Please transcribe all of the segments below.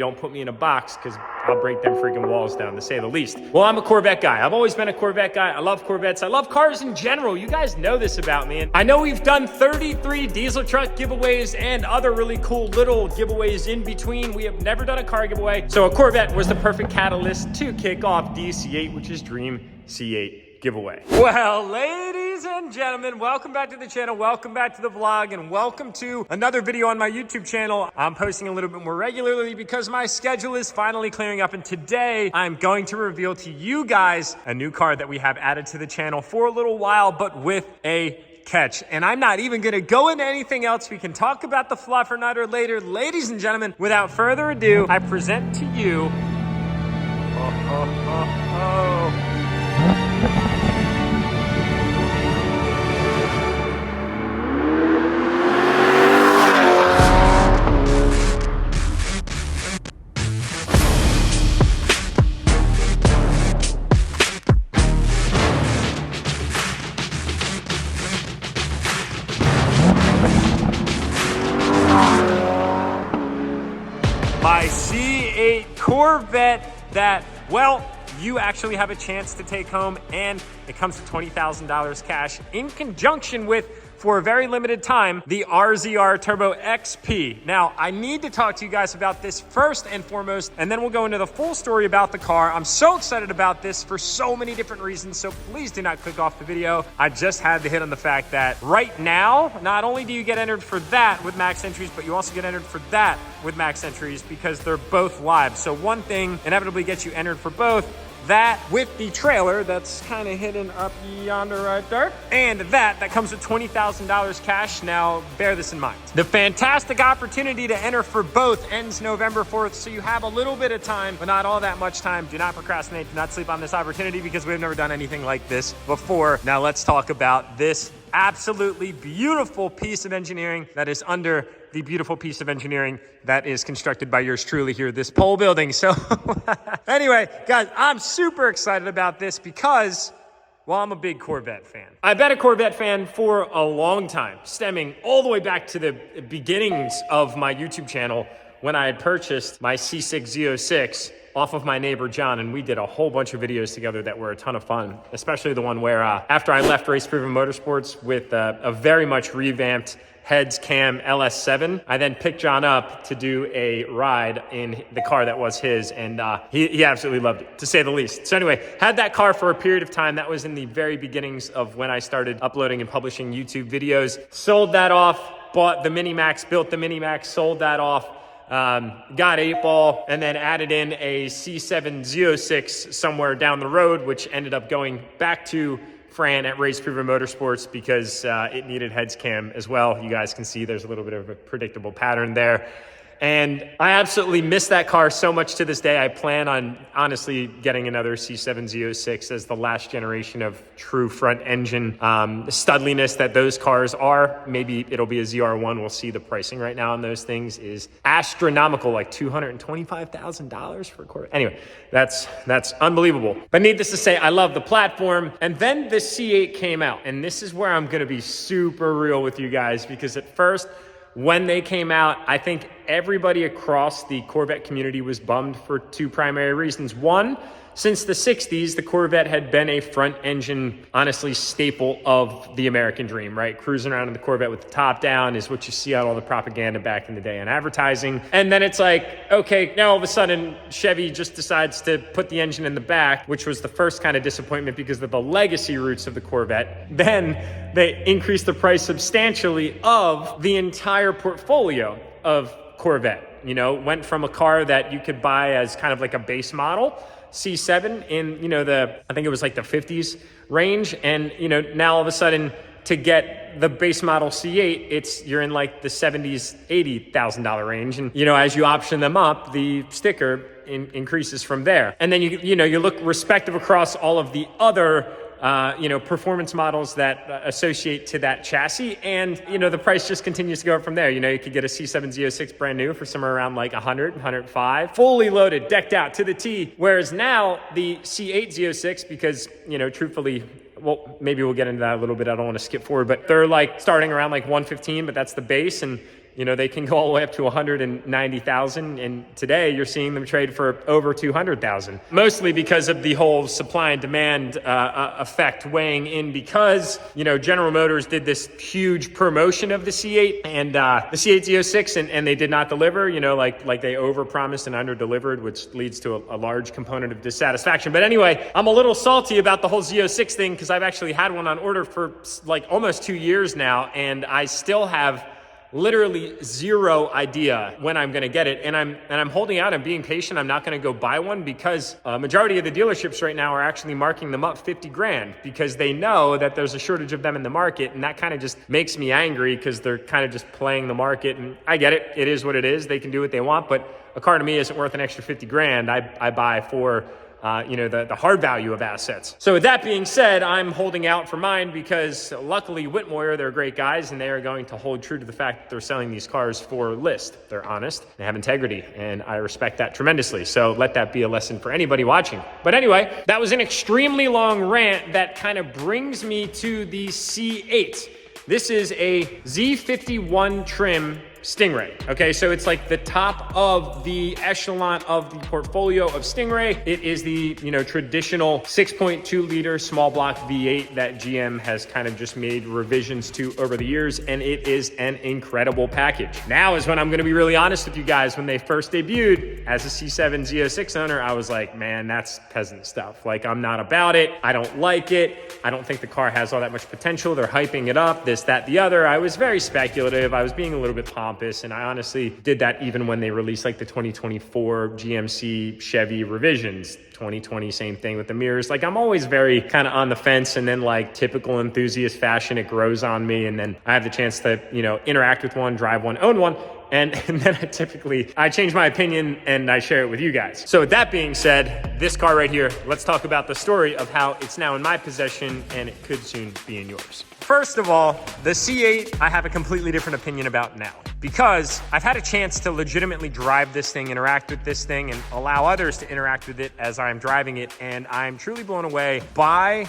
Don't put me in a box because I'll break them freaking walls down, to say the least. Well, I'm a Corvette guy. I've always been a Corvette guy. I love Corvettes. I love cars in general. You guys know this about me. And I know we've done 33 diesel truck giveaways and other really cool little giveaways in between. We have never done a car giveaway. So a Corvette was the perfect catalyst to kick off DC8, which is Dream C8 giveaway. Well, ladies and gentlemen, welcome back to the channel, welcome back to the vlog, and welcome to another video on my YouTube channel. I'm posting a little bit more regularly because my schedule is finally clearing up, and today I'm going to reveal to you guys a new car that we have added to the channel for a little while, but with a catch. And I'm not even gonna go into anything else. We can talk about the fluff or not or later. Ladies and gentlemen, without further ado, I present to you my C8 Corvette that, well, you actually have a chance to take home, and it comes with $20,000 cash in conjunction with, for a very limited time, the RZR Turbo XP. Now, I need to talk to you guys about this first and foremost, and then we'll go into the full story about the car. I'm so excited about this for so many different reasons, so please do not click off the video. I just had to hit on the fact that right now, not only do you get entered for that with max entries, but you also get entered for that with max entries because they're both live. So one thing inevitably gets you entered for both. That with the trailer that's kind of hidden up yonder right there, and that comes with $20,000 cash. Now bear this in mind, the fantastic opportunity to enter for both ends November 4th, so you have a little bit of time, but not all that much time. Do not procrastinate, do not sleep on this opportunity, because we've never done anything like this before. Now let's talk about this absolutely beautiful piece of engineering that is under the beautiful piece of engineering that is constructed by yours truly here, this pole building. So anyway, guys, I'm super excited about this because, well, I'm a big Corvette fan. I've been a Corvette fan for a long time, stemming all the way back to the beginnings of my YouTube channel when I had purchased my C6 Z06 off of my neighbor John, and we did a whole bunch of videos together that were a ton of fun, especially the one where after I left Race Proven Motorsports with a very much revamped Heads Cam LS7, I then picked John up to do a ride in the car that was his, and he absolutely loved it, to say the least. So anyway, had that car for a period of time. That was in the very beginnings of when I started uploading and publishing YouTube videos. Sold that off, bought the Mini-Max, built the Mini-Max, sold that off, got 8-ball, and then added in a C7 Z06 somewhere down the road, which ended up going back to Fran at Race Proven Motorsports because it needed heads cam as well. You guys can see there's a little bit of a predictable pattern there. And I absolutely miss that car so much to this day. I plan on honestly getting another C7 Z06 as the last generation of true front engine studliness that those cars are. Maybe it'll be a ZR1. We'll see. The pricing right now on those things is astronomical, like $225,000 for a Corvette. Anyway, that's unbelievable. But needless to say, I love the platform. And then the C8 came out, and this is where I'm gonna be super real with you guys, because at first, when they came out, I think everybody across the Corvette community was bummed for two primary reasons. One, since the 60s, the Corvette had been a front engine, honestly, staple of the American dream, right? Cruising around in the Corvette with the top down is what you see on all the propaganda back in the day and advertising. And then it's like, okay, now all of a sudden Chevy just decides to put the engine in the back, which was the first kind of disappointment because of the legacy roots of the Corvette. Then they increased the price substantially of the entire portfolio of Corvette. You know, went from a car that you could buy as kind of like a base model C7 in, you know, I think it was like the 50s range. And, you know, now all of a sudden to get the base model C8, you're in like the 70s, $80,000 range. And, you know, as you option them up, the sticker increases from there. And then you look respective across all of the other performance models that associate to that chassis. And, you know, the price just continues to go up from there. You know, you could get a C7 Z06 brand new for somewhere around like 100, 105, fully loaded, decked out to the T. Whereas now the C8 Z06, because, you know, truthfully, well, maybe we'll get into that a little bit. I don't want to skip forward, but they're like starting around like 115, but that's the base. And, You know, they can go all the way up to 190,000, and today you're seeing them trade for over 200,000. Mostly because of the whole supply and demand effect weighing in, because, you know, General Motors did this huge promotion of the C8 and the C8 Z06, and they did not deliver. You know, like they overpromised and under-delivered, which leads to a large component of dissatisfaction. But anyway, I'm a little salty about the whole Z06 thing because I've actually had one on order for like almost 2 years now, and I still have literally zero idea when I'm going to get it. And I'm holding out. I'm being patient. I'm not going to go buy one because a majority of the dealerships right now are actually marking them up 50 grand because they know that there's a shortage of them in the market. And that kind of just makes me angry because they're kind of just playing the market. And I get it. It is what it is. They can do what they want. But a car to me isn't worth an extra 50 grand. I buy for you know, the hard value of assets. So with that being said, I'm holding out for mine because luckily Whitmoyer, they're great guys, and they are going to hold true to the fact that they're selling these cars for list. They're honest, they have integrity, and I respect that tremendously. So let that be a lesson for anybody watching. But anyway, that was an extremely long rant that kind of brings me to the C8. This is a Z51 trim Stingray. Okay, so it's like the top of the echelon of the portfolio of Stingray. It is the, you know, traditional 6.2 liter small block V8 that GM has kind of just made revisions to over the years, and it is an incredible package. Now is when I'm going to be really honest with you guys. When they first debuted as a C7 Z06 owner, I was like, man, that's peasant stuff. Like, I'm not about it. I don't like it. I don't think the car has all that much potential. They're hyping it up, this, that, the other. I was very speculative. I was being a little bit pompous. And I honestly did that even when they released like the 2024 GMC Chevy revisions. 2020, same thing with the mirrors. Like, I'm always very kind of on the fence, and then like typical enthusiast fashion, it grows on me. And then I have the chance to, you know, interact with one, drive one, own one. And then I change my opinion and I share it with you guys. So with that being said, this car right here, let's talk about the story of how it's now in my possession and it could soon be in yours. First of all, the C8, I have a completely different opinion about now because I've had a chance to legitimately drive this thing, interact with this thing, and allow others to interact with it as I'm driving it. And I'm truly blown away by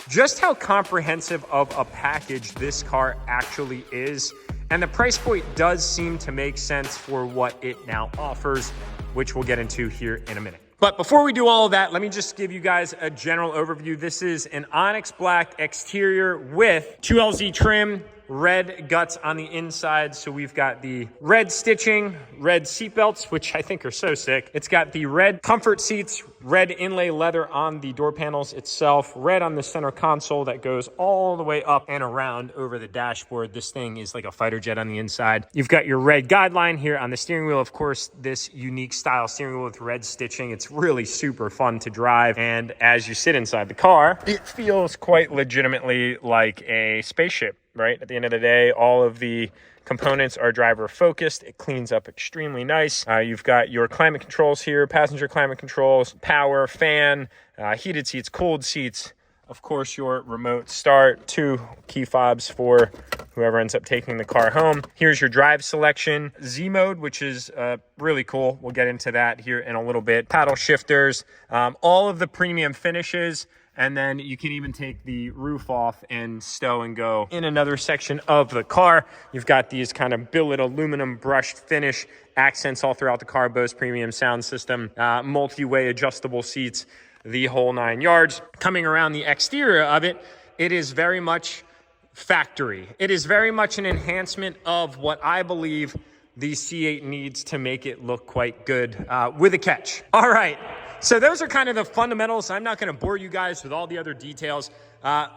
just how comprehensive of a package this car actually is. And the price point does seem to make sense for what it now offers, which we'll get into here in a minute. But before we do all of that, let me just give you guys a general overview. This is an onyx black exterior with 2LZ trim, red guts on the inside. So we've got the red stitching, red seat belts, which I think are so sick. It's got the red comfort seats, red inlay leather on the door panels itself, red on the center console that goes all the way up and around over the dashboard. This thing is like a fighter jet on the inside. You've got your red guideline here on the steering wheel. Of course, this unique style steering wheel with red stitching. It's really super fun to drive. And as you sit inside the car, it feels quite legitimately like a spaceship. Right? At the end of the day, all of the components are driver focused. It cleans up extremely nice. You've got your climate controls here, passenger climate controls, power, fan, heated seats, cooled seats. Of course, your remote start, 2 key fobs for whoever ends up taking the car home. Here's your drive selection, Z mode, which is really cool. We'll get into that here in a little bit. Paddle shifters, all of the premium finishes. And then you can even take the roof off and stow and go in another section of the car. You've got these kind of billet aluminum brushed finish accents all throughout the car, Bose premium sound system, multi-way adjustable seats, the whole 9 yards. Coming around the exterior of it, it is very much factory. It is very much an enhancement of what I believe the C8 needs to make it look quite good, with a catch. All right. So those are kind of the fundamentals. I'm not going to bore you guys with all the other details.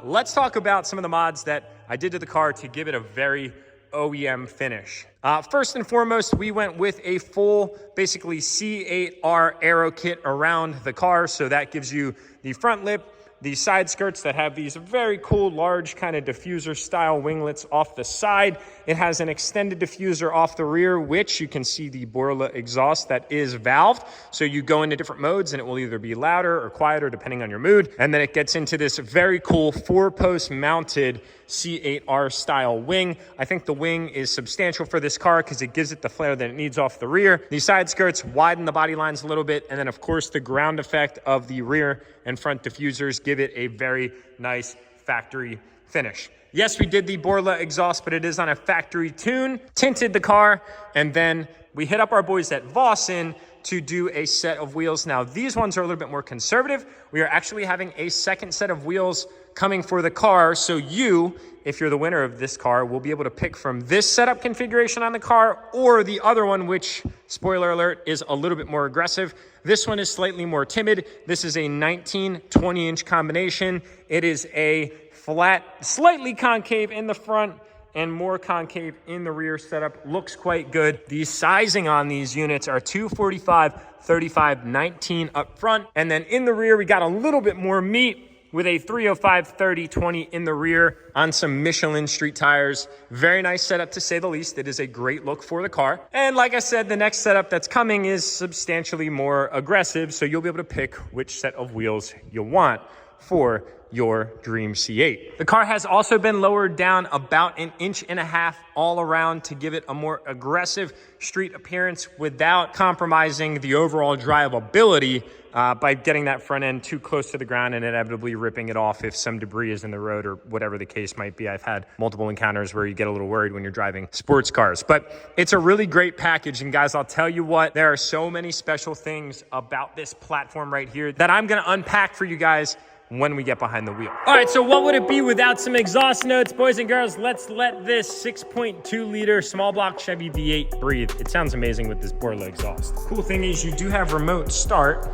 Let's talk about some of the mods that I did to the car to give it a very OEM finish. First and foremost, we went with a full, basically C8R aero kit around the car. So that gives you the front lip, the side skirts that have these very cool, large kind of diffuser style winglets off the side. It has an extended diffuser off the rear, which you can see the Borla exhaust that is valved. So you go into different modes and it will either be louder or quieter depending on your mood. And then it gets into this very cool 4-post mounted C8R style wing. I think the wing is substantial for this car because it gives it the flair that it needs off the rear. The side skirts widen the body lines a little bit. And then of course the ground effect of the rear and front diffusers give it a very nice factory finish. Yes, we did the Borla exhaust, but it is on a factory tune. Tinted the car, and then we hit up our boys at Vossen to do a set of wheels. Now, these ones are a little bit more conservative. We are actually having a second set of wheels coming for the car. So you, if you're the winner of this car, will be able to pick from this setup configuration on the car or the other one, which, spoiler alert, is a little bit more aggressive. This one is slightly more timid. This is a 19, 20-inch combination. It is a flat, slightly concave in the front and more concave in the rear setup. Looks quite good. The sizing on these units are 245, 35, 19 up front. And then in the rear, we got a little bit more meat with a 305, 30, 20 in the rear on some Michelin street tires. Very nice setup, to say the least. It is a great look for the car. And like I said, the next setup that's coming is substantially more aggressive, so you'll be able to pick which set of wheels you want for your dream C8. The car has also been lowered down about 1.5 inches all around to give it a more aggressive street appearance without compromising the overall drivability by getting that front end too close to the ground and inevitably ripping it off if some debris is in the road or whatever the case might be. I've had multiple encounters where you get a little worried when you're driving sports cars, but it's a really great package. And guys, I'll tell you what, there are so many special things about this platform right here that I'm gonna unpack for you guys when we get behind the wheel. All right, so what would it be without some exhaust notes? Boys and girls, let's let this 6.2 liter small block Chevy V8 breathe. It sounds amazing with this Borla exhaust. Cool thing is you do have remote start,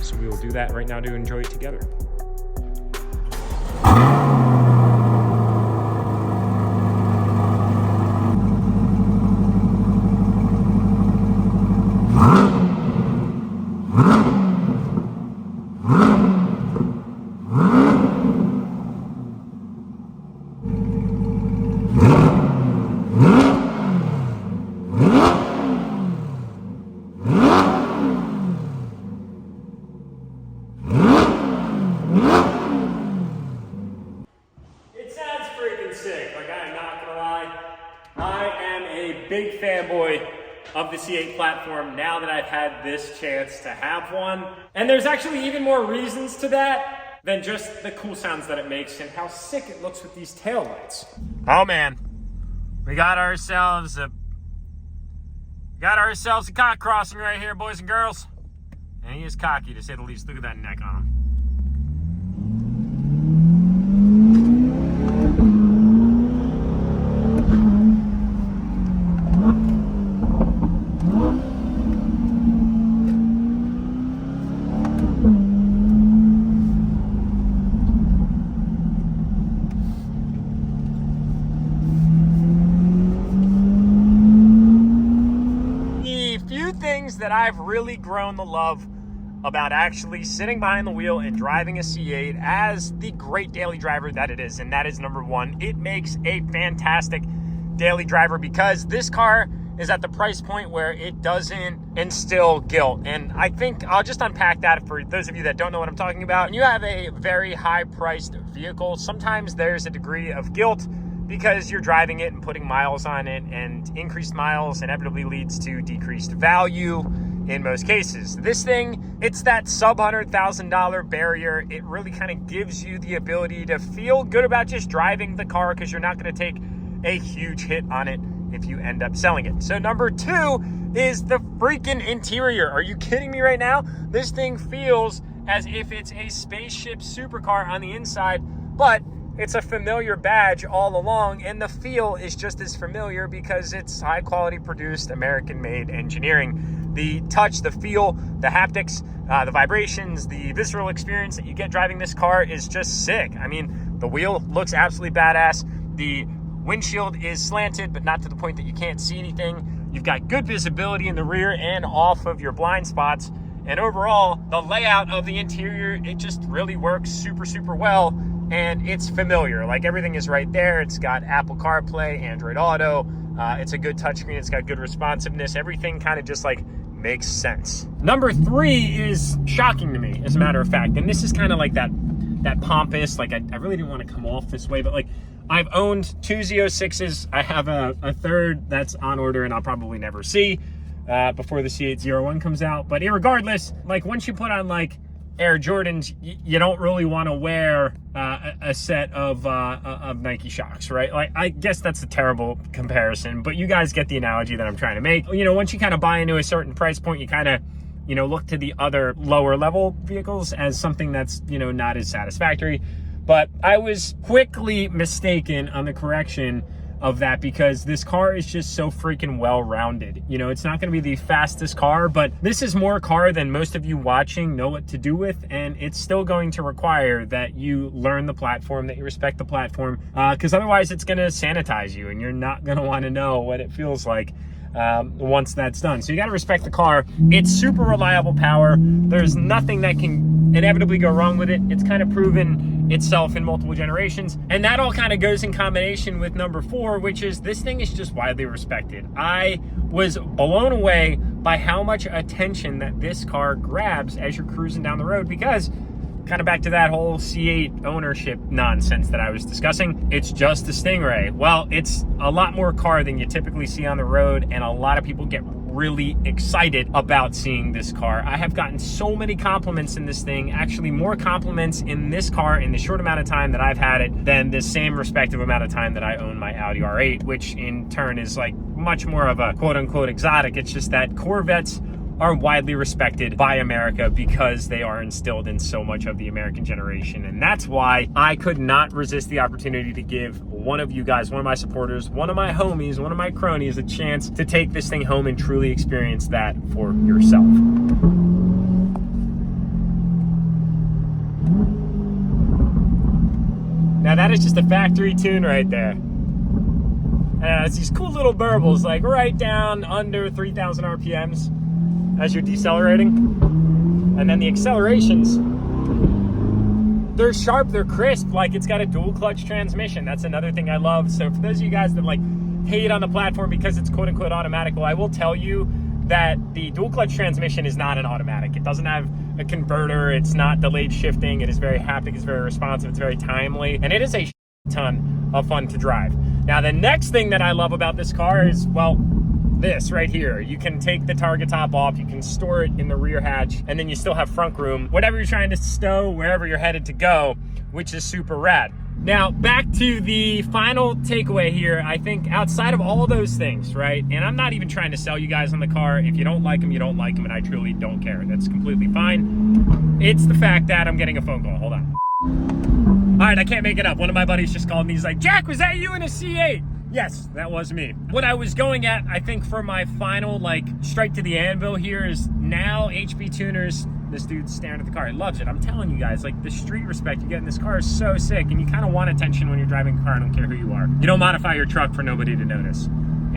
so we will do that right now to enjoy it together. Sick. Like, I'm not gonna lie, I am a big fanboy of the C8 platform now that I've had this chance to have one. And there's actually even more reasons to that than just the cool sounds that it makes and how sick it looks with these taillights. Oh man, we got ourselves a cock crossing right here, boys and girls. And he is cocky, to say the least. Look at that neck on him. That I've really grown to love about actually sitting behind the wheel and driving a C8 as the great daily driver that it is, and that is number one, it makes a fantastic daily driver because this car is at the price point where it doesn't instill guilt. And I think I'll just unpack that for those of you that don't know what I'm talking about. When you have a very high-priced vehicle, sometimes there's a degree of guilt because you're driving it and putting miles on it, and increased miles inevitably leads to decreased value in most cases. This thing, it's that sub $100,000 barrier. It really kind of gives you the ability to feel good about just driving the car because you're not going to take a huge hit on it if you end up selling it. So number two is the freaking interior. Are you kidding me right now? This thing feels as if it's a spaceship supercar on the inside, but it's a familiar badge all along, and the feel is just as familiar because it's high quality produced, American made engineering. The touch, the feel, the haptics, the vibrations, the visceral experience that you get driving this car is just sick. I mean, the wheel looks absolutely badass. The windshield is slanted, but not to the point that you can't see anything. You've got good visibility in the rear and off of your blind spots. And overall, the layout of the interior, it just really works super, super well. And it's familiar, like everything is right there. It's got Apple CarPlay, Android Auto. It's a good touchscreen. It's got good responsiveness. Everything kind of just like makes sense. Number three is shocking to me, as a matter of fact. And this is kind of like that pompous, like I really didn't want to come off this way, but like I've owned two Z06s. I have a third that's on order and I'll probably never see before the C801 comes out. But irregardless, like once you put on like Air Jordans, you don't really want to wear a set of Nike Shocks, right? Like, I guess that's a terrible comparison, but you guys get the analogy that I'm trying to make. You know, once you kind of buy into a certain price point, you kind of, you know, look to the other lower level vehicles as something that's, you know, not as satisfactory. But I was quickly mistaken on the correction of that, because this car is just so freaking well-rounded. You know, it's not going to be the fastest car, but this is more car than most of you watching know what to do with, and it's still going to require that you learn the platform, that you respect the platform, because otherwise it's going to sanitize you, and you're not going to want to know what it feels like once that's done. So you got to respect the car. It's super reliable power. There's nothing that can inevitably go wrong with it. It's kind of proven itself in multiple generations, and that all kind of goes in combination with number 4, which is this thing is just widely respected. I was blown away by how much attention that this car grabs as you're cruising down the road, because kind of back to that whole C8 ownership nonsense that I was discussing. It's just a Stingray. Well, it's a lot more car than you typically see on the road, and a lot of people get really excited about seeing this car. I have gotten so many compliments in this thing, actually more compliments in this car in the short amount of time that I've had it than the same respective amount of time that I own my Audi R8, which in turn is like much more of a quote-unquote exotic. It's just that Corvettes are widely respected by America because they are instilled in so much of the American generation. And that's why I could not resist the opportunity to give one of you guys, one of my supporters, one of my homies, one of my cronies, a chance to take this thing home and truly experience that for yourself. Now that is just a factory tune right there. It's these cool little burbles, like right down under 3,000 RPMs. As you're decelerating, and then the accelerations, they're sharp, they're crisp, like it's got a dual clutch transmission. That's another thing I love. So for those of you guys that like hate on the platform because it's quote unquote automatic, well, I will tell you that the dual clutch transmission is not an automatic. It doesn't have a converter, it's not delayed shifting, it is very haptic, it's very responsive, it's very timely, and it is a ton of fun to drive. Now the next thing that I love about this car is, well, this right here. You can take the target top off, you can store it in the rear hatch, and then you still have front room, whatever you're trying to stow, wherever you're headed to go, which is super rad. Now, back to the final takeaway here. I think outside of all of those things, right, and I'm not even trying to sell you guys on the car. If you don't like them, you don't like them, and I truly don't care. That's completely fine. It's the fact that I'm getting a phone call. Hold on. All right, I can't make it up. One of my buddies just called me. He's like, Jack, was that you in a C8? Yes, that was me. What I was going at, I think for my final, like, strike to the anvil here is now HP tuners, this dude's staring at the car. He loves it. I'm telling you guys, like, the street respect you get in this car is so sick, and you kind of want attention when you're driving a car. I don't care who you are. You don't modify your truck for nobody to notice.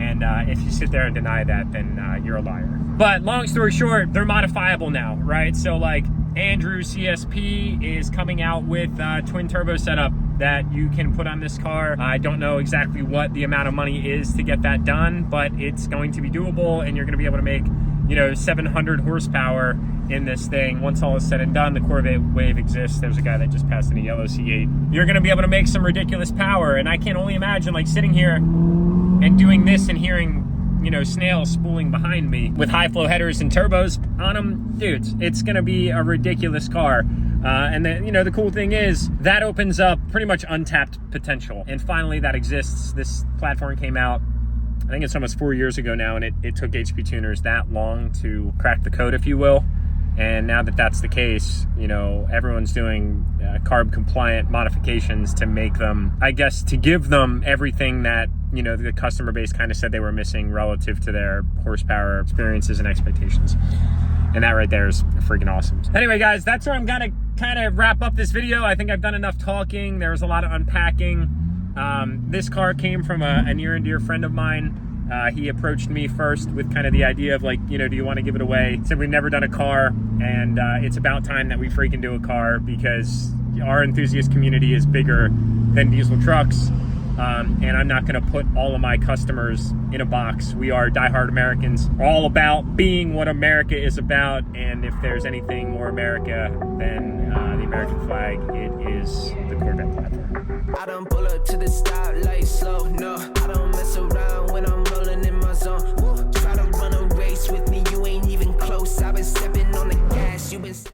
And if you sit there and deny that, then you're a liar. But long story short, they're modifiable now, right? So, like, Andrew CSP is coming out with a twin turbo setup that you can put on this car. I don't know exactly what the amount of money is to get that done, but it's going to be doable, and you're gonna be able to make, you know, 700 horsepower in this thing. Once all is said and done, the Corvette Wave exists. There's a guy that just passed in a yellow C8. You're gonna be able to make some ridiculous power, and I can only imagine, like, sitting here and doing this and hearing, you know, snails spooling behind me with high flow headers and turbos on them. Dudes, it's gonna be a ridiculous car. And then, you know, the cool thing is that opens up pretty much untapped potential. And finally that exists. This platform came out, I think it's almost 4 years ago now, and it took HP tuners that long to crack the code, if you will. And now that that's the case, you know, everyone's doing carb compliant modifications to make them, I guess, to give them everything that, you know, the customer base kind of said they were missing relative to their horsepower experiences and expectations. And that right there is freaking awesome. Anyway, guys, that's where I'm gonna kind of wrap up this video. I think I've done enough talking. There was a lot of unpacking. This car came from a near and dear friend of mine. He approached me first with kind of the idea of, like, you know, do you want to give it away? Said we've never done a car, and it's about time that we freaking do a car, because our enthusiast community is bigger than diesel trucks. And I'm not going to put all of my customers in a box. We are diehard Americans. We're all about being what America is about, and if there's anything more America than the American flag, it is the Corvette platform.